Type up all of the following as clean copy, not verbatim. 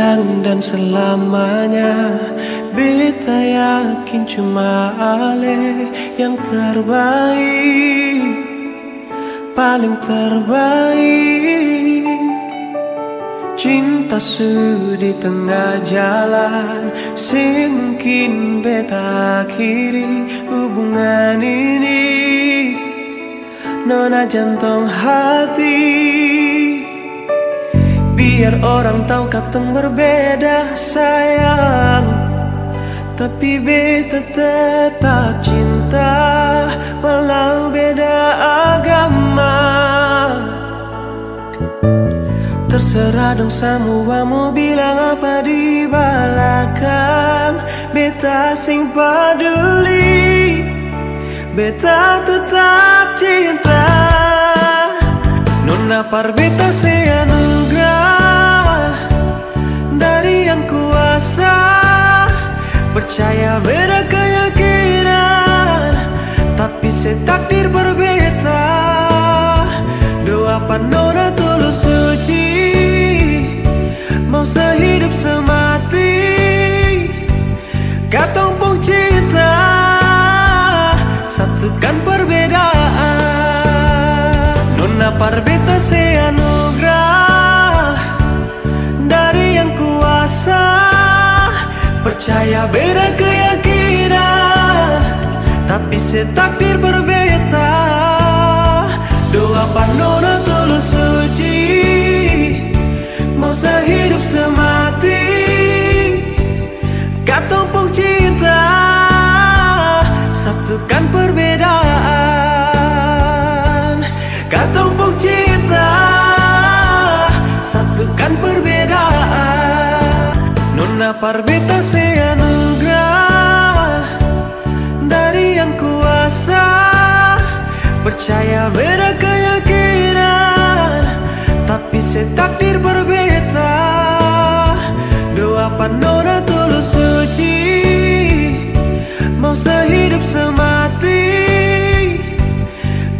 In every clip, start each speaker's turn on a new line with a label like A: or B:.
A: sekarang dan selamanya. Beta yakin cuma Ale yang terbaik, paling terbaik. Cinta di tengah jalan, mungkin beta akhiri hubungan ini. Nona jantung hati, biar orang tahu katong berbeda sayang, tapi beta tetap cinta walau beda agama. Terserah dong semua mau bilang apa di belakang, beta sing peduli, beta tetap cinta. Nona par beta se anugerah dari yang kuasa, percaya beda keyakinan, tapi setakdir berbeda. Doa panona tulus suci, mau sehidup semati, katong pun cinta, satukan perbedaan. Nona par beta se anugerah dari yang kuasa, percaya beda keyakinan, tapi setakdir berbeda. Doa panona tulus suci, mau sehidup semati, katong pun cinta, satukan perbedaan. Katong pun cinta, satukan perbedaan. Nona par beta se anugerah dari yang kuasa, percaya beda keyakinan, tapi setakdir berbeda. Doa panona tulus suci, mau sehidup semati,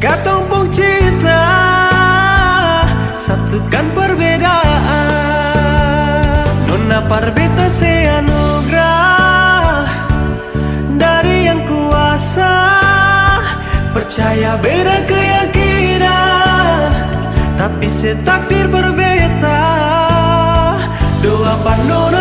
A: katong pun cinta, satukan perbedaan. Nona par beta se anugerah dari yang kuasa, percaya beda keyakinan, tapi setakdir berbeda. Doa panona